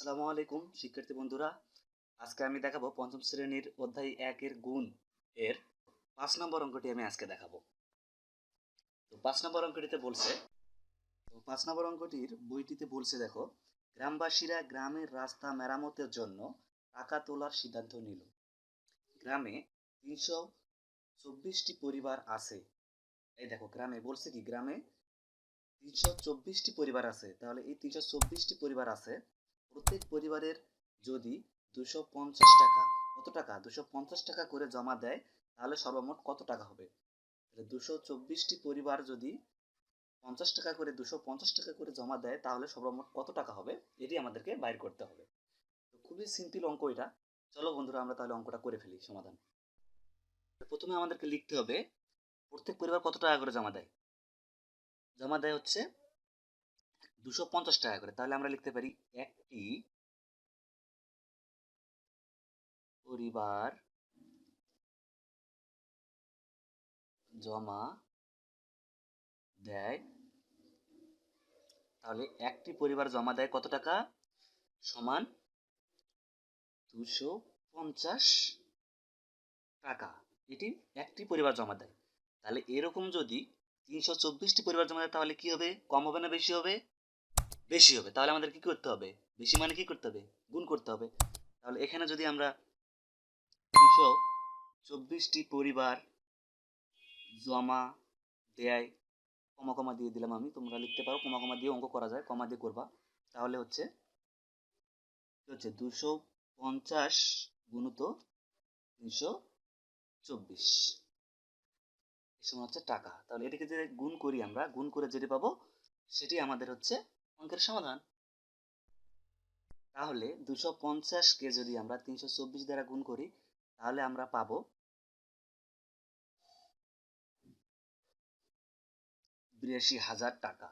আসসালামু আলাইকুম শিক্ষার্থী বন্ধুরা, আজকে আমি দেখাবো পঞ্চম শ্রেণীর অধ্যায় 1 এর গুণ এর 5 নম্বর অঙ্কটি আমি আজকে দেখাবো। তো 5 নম্বর অঙ্কটিতে বলছে, 5 নম্বর অঙ্কটির বইটিতে বলছে, দেখো, গ্রামবাসীরা গ্রামের রাস্তা মেরামতের জন্য টাকা তোলার সিদ্ধান্ত নিল। গ্রামে 324টি পরিবার আছে। এই দেখো, গ্রামে বলছে কি, গ্রামে 324টি পরিবার আছে। তাহলে এই 324টি পরিবার আছে, প্রত্যেক পরিবারের যদি 250 টাকা, কত টাকা, 250 টাকা করে জমা দেয়, তাহলে সর্বমোট কত টাকা হবে? তাহলে 224টি পরিবার যদি 50 টাকা করে, 250 টাকা করে জমা দেয়, তাহলে সর্বমোট কত টাকা হবে, এটি আমাদেরকে বাইর করতে হবে। তো খুবই সিম্পল অঙ্ক এটা। চলো বন্ধুরা, আমরা তাহলে অঙ্কটা করে ফেলি। সমাধান, প্রথমে আমাদেরকে লিখতে হবে প্রত্যেক পরিবার কত টাকা করে জমা দেয়। জমা দেয় হচ্ছে 250 টাকা করে। তাহলে আমরা লিখতে পারি, একটি পরিবার জমা দেয়, তাহলে একটি পরিবার জমা দেয় কত টাকা, সমান 250 টাকা। এটি একটি পরিবার জমা দেয়। তাহলে এরকম যদি 324টি পরিবার জমা দেয়, তাহলে কি হবে? কম হবে না বেশি হবে? বেশি হবে। তাহলে আমাদের কি করতে হবে? বেশি মানে কি করতে হবে? গুণ করতে হবে। তাহলে এখানে যদি আমরা 324টি পরিবার জমা দেয়, কমা কমা দিয়ে দিলাম আমি, তোমরা লিখতে পারো, কমা কমা দিয়ে অঙ্ক করা যায়, কমা দিয়ে করবা। তাহলে হচ্ছে 250 গুণিত 324 সমান হচ্ছে টাকা। তাহলে এটাকে যে গুণ করি, আমরা গুণ করে যেটি পাবো সেটি আমাদের হচ্ছে অঙ্কের সমাধান। তাহলে 250কে যদি আমরা 324 দ্বারা গুণ করি, তাহলে আমরা পাবো 82,000 টাকা।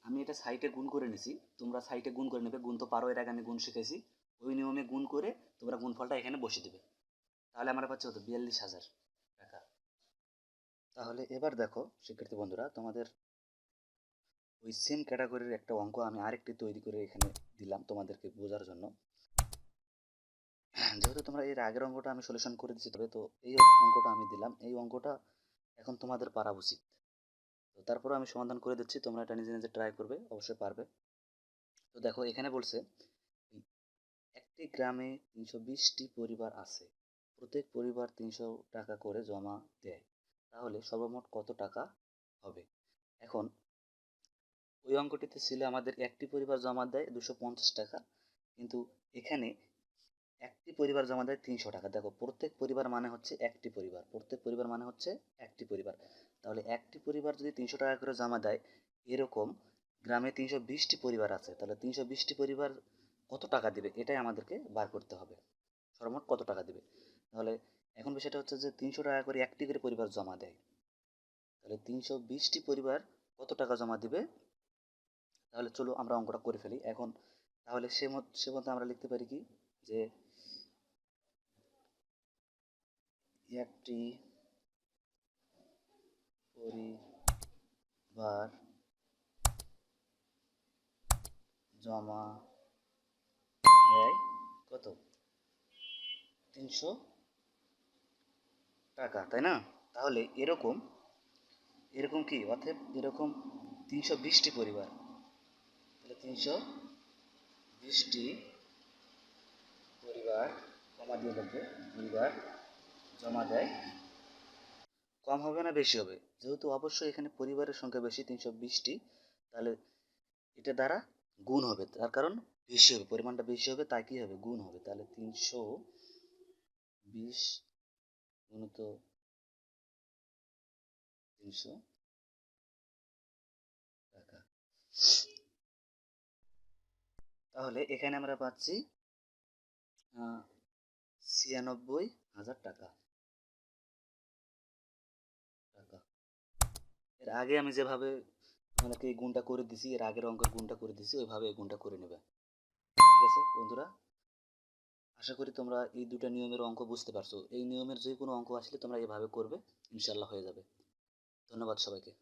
আমি এটা সাইটে গুণ করে নিছি, তোমরা সাইটে গুণ করে নেবে। গুণ তো পারো, এর আগে আমি গুণ শিখেছি। ওই নিয়মে গুণ করে তোমরা গুণফলটা এখানে বসিয়ে দেবে। তাহলে আমরা পাচ্ছি হতো 42,000 টাকা। তাহলে এবার দেখো শিক্ষার্থী বন্ধুরা, তোমাদের ওই সেম ক্যাটাগরির একটা অঙ্ক আমি আরেকটি তৈরি করে এখানে দিলাম তোমাদেরকে বোঝার জন্য। যেহেতু তোমরা এর আগের অঙ্কটা আমি সলিউশন করে দিচ্ছি, তবে তো এই অঙ্কটা আমি দিলাম, এই অঙ্কটা এখন তোমাদের পারা উচিত। তো তারপরে আমি সমাধান করে দিচ্ছি, তোমরা এটা নিজে নিজে ট্রাই করবে, অবশ্যই পারবে। তো দেখো, এখানে বলছে একটি গ্রামে 320টি পরিবার আছে, প্রত্যেক পরিবার 300 টাকা করে জমা দেয়, তাহলে সর্বমোট কত টাকা হবে? এখন ওই অঙ্কটিতে ছিল আমাদের একটি পরিবার জমা দেয় 250 টাকা, কিন্তু এখানে একটি পরিবার জমা দেয় 300 টাকা। দেখো, প্রত্যেক পরিবার মানে হচ্ছে একটি পরিবার, প্রত্যেক পরিবার মানে হচ্ছে একটি পরিবার। তাহলে একটি পরিবার যদি 300 টাকা করে জমা দেয়, এরকম গ্রামে 320টি পরিবার আছে, তাহলে 320টি পরিবার কত টাকা দিবে, এটাই আমাদেরকে বার করতে হবে, সর্বমোট কত টাকা দিবে। তাহলে এখন বিষয়টা হচ্ছে যে 300 টাকা করে একটি করে পরিবার জমা দেয়, তাহলে 320টি পরিবার কত টাকা জমা দিবে। তাহলে চলো আমরা অঙ্কটা করে ফেলি এখন। তাহলে সে মধ্যে আমরা লিখতে পারি কি, যে একটি পরিবার জমা দেয় কত, 300 টাকা, তাই না? তাহলে এরকম এরকম কি, অর্থাৎ এরকম 320টি পরিবার, তাহলে 320টি পরিবার, কমা দিয়ে লিখবে, পরিবার জমা দেয়, কম হবে না বেশি হবে? যেহেতু অবশ্যই এখানে পরিবারের সংখ্যা বেশি, 320টি, তাহলে এটা দ্বারা গুণ হবে, তার কারণ বেশি হবে, পরিমাণটা বেশি হবে, তাই কি হবে, গুণ হবে। তাহলে 320 গুণিত 300 টাকা। তাহলে এখানে আমরা পাচ্ছি 96,000 টাকা। এর আগে আমি যেভাবে তোমাদেরকে এই গুণটা করে দিছি, এর আগের অঙ্কের গুণটা করে দিছি, ওইভাবে এই গুণটা করে নেবে। ঠিক আছে বন্ধুরা, আশা করি তোমরা এই দুটা নিয়মের অঙ্ক বুঝতে পারছো। এই নিয়মের যে কোনো অঙ্ক আসলে তোমরা এভাবে করবে, ইনশাল্লাহ হয়ে যাবে। ধন্যবাদ সবাইকে।